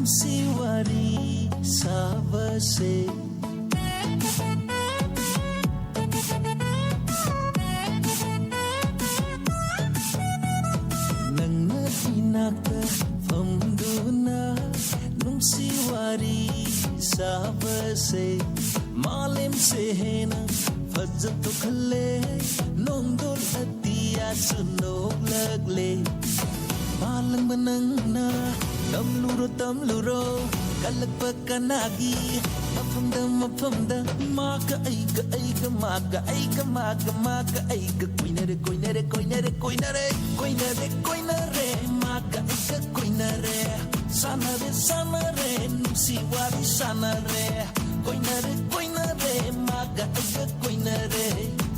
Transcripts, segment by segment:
Siwari sabase Nang natinaka famduna Nung siwari sabase Malim sehena fajjato khalle Nongdol atiya sunog lagle Malang banangna Tamluro kalagpakanagi mapamda maga aiga maga aiga koinare maga aiga koinare sanare nusiwari sanare koinare maga aiga koinare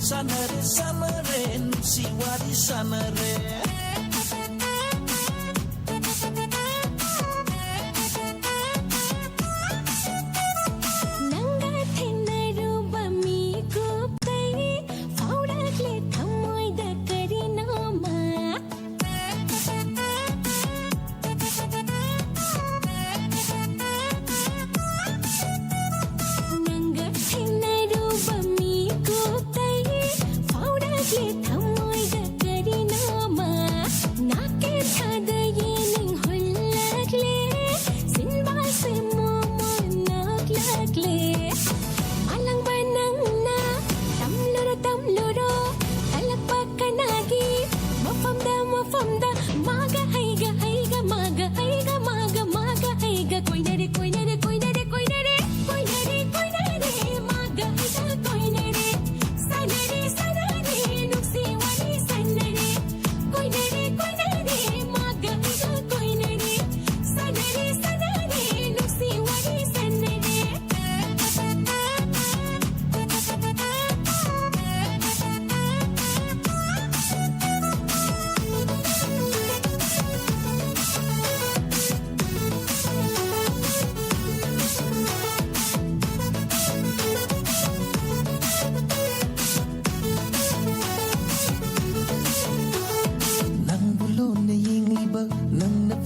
sanare nusiwari sanare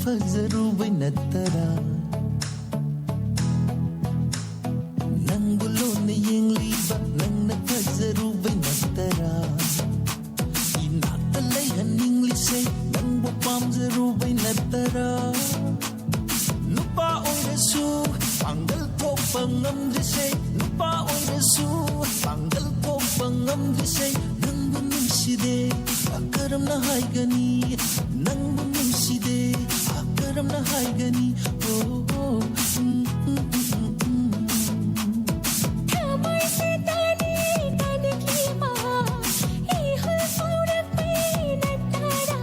Fazarubai natara Nang bulo na yung liba Nang nafazarubai natara Inatalay haning lisay Nang bupam zarubay natara Nupaoy rasu Panggal ko pangam disay Nupaoy rasu Panggal ko pangam disay Nang bunimside Akaram na hay gani Nang bunimside Akaram na hay gani Oh, oh, Kamay si tani, tani klima Ihul paurak pinatara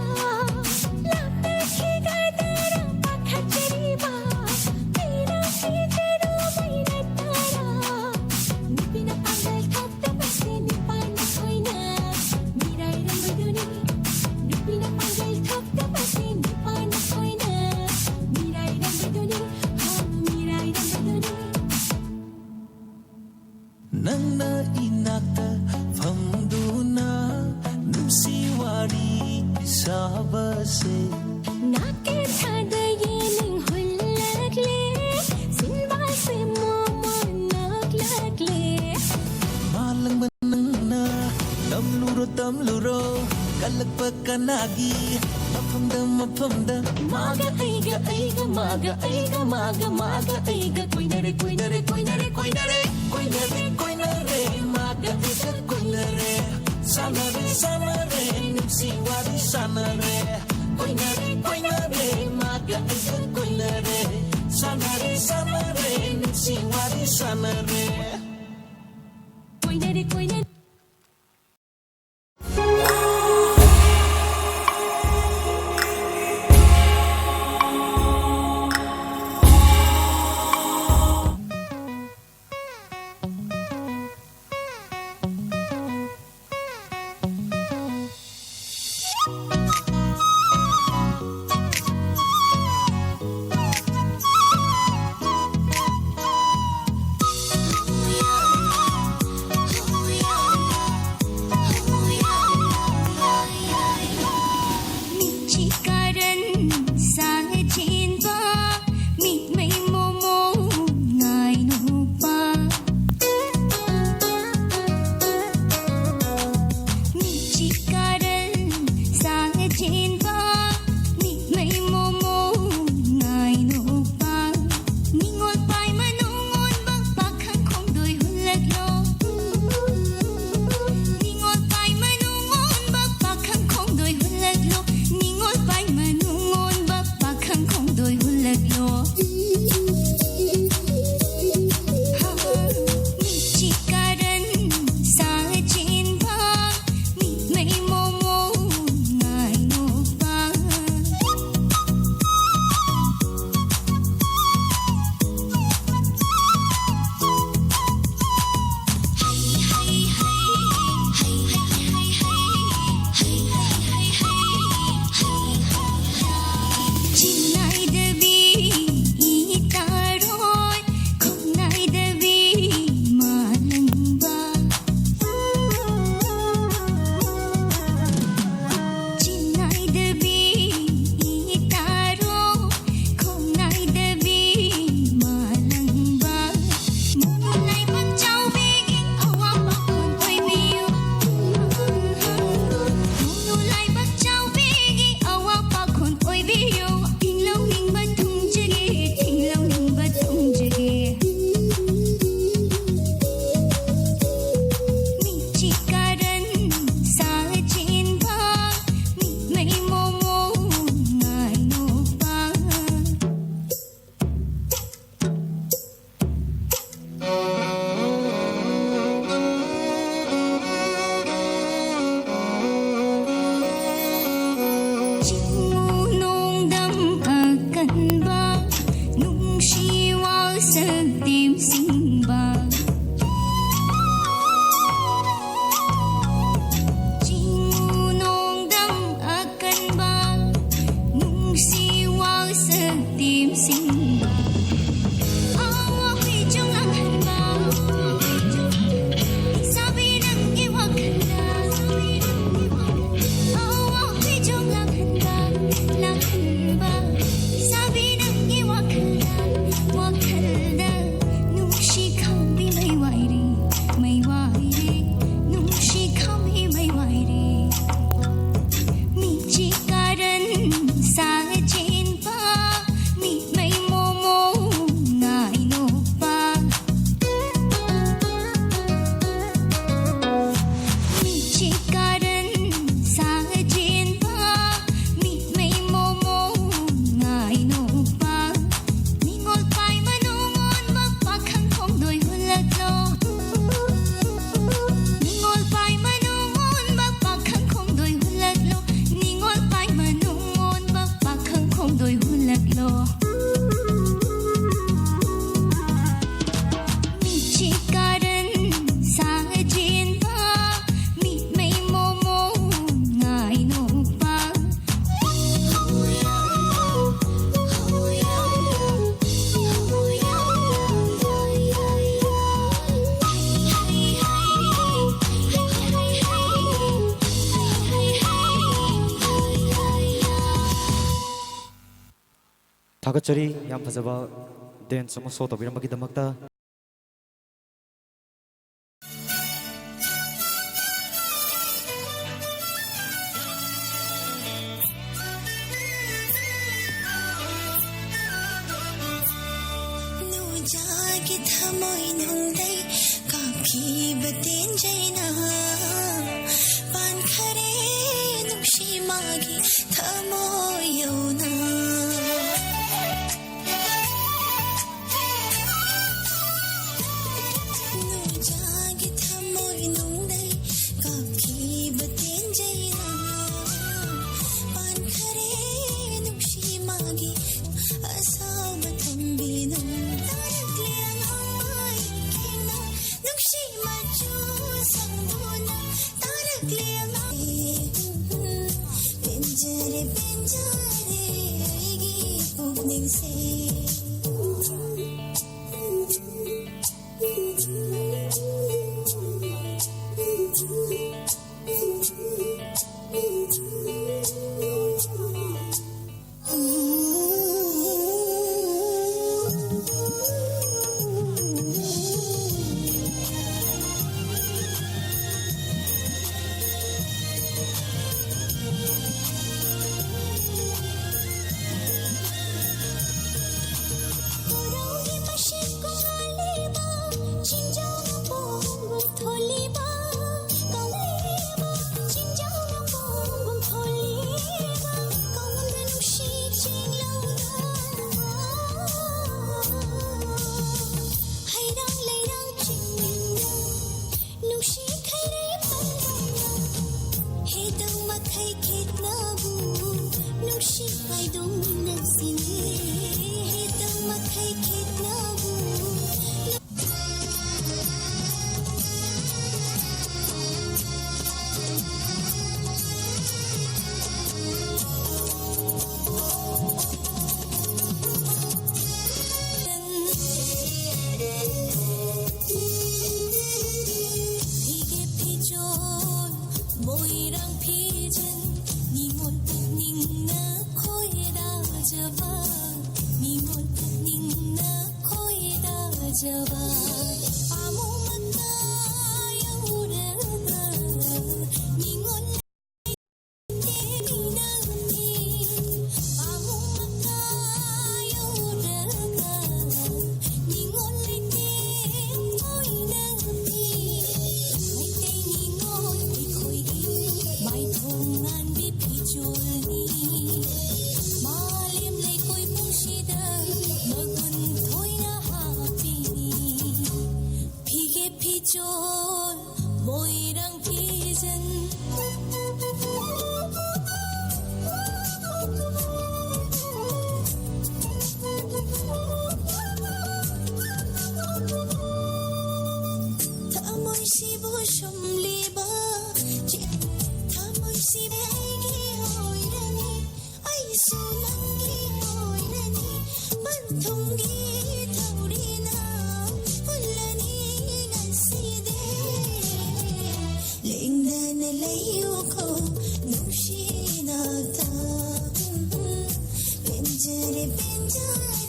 Lapit higadara pakhajarima Pinakitero pinatara Nipinapangal kapta pasti nipana koina Miray rambaduni Nipinapangal kapta pasti nipana koina Miray rambaduni Miray rambaduni Nang nainaka famduna Nusiwari sabase Nakita yening hulagle Sinbase mo naglagle Malang manang na Tamluro Kalagpakanagi Mapamda Maga aiga maga aiga Koinare Maga aiga koinare Sanare Nusiwari sanare Koinare Maga aiga koinare Sanare Nusiwari sanare Koinare ꯊꯥꯒꯠꯆꯔꯤ ꯌꯥꯝ ꯐꯖꯕ ꯗꯦꯟꯁ ꯑꯃ ꯁꯣ ꯇꯧꯕꯤꯔꯝꯕꯒꯤꯗꯃꯛꯇ ꯅꯨꯡꯖꯥꯒꯤ ꯊꯃꯣꯏ ꯅꯨꯡꯗꯩ ꯀꯥꯞꯈꯤꯕ ꯇꯦꯟꯖꯩꯅ ꯄꯥꯟꯈꯔꯦ ꯅꯨꯡꯁꯤ ꯃꯥꯒꯤ ꯊꯃꯣꯏ ꯌꯧꯅ ꯅꯨꯡꯖꯥꯒꯤ ꯊꯃꯣꯏ ꯅꯨꯡꯗꯩ ꯀꯥꯞꯈꯤꯕ ꯇꯦꯟꯖꯩꯅ ꯄꯥꯟꯈꯔꯦ ꯅꯨꯡꯁꯤ ꯃꯥꯒꯤ ꯑꯁꯥꯎꯕ ꯊꯝꯕꯤꯅꯨ ꯇꯥꯔꯛꯂꯦ ꯑꯉꯥꯡ ꯏꯀꯦꯅ ꯅꯨꯡꯁꯤ ꯃꯆꯨ ꯁꯪꯗꯨꯅ ꯇꯥꯔꯛꯂꯦ ꯄꯦꯟꯖꯔꯦ ꯄꯦꯟꯖꯔꯦ ꯑꯩꯒꯤ ꯄꯨꯛꯅꯤꯡꯁꯦ Benjare benjare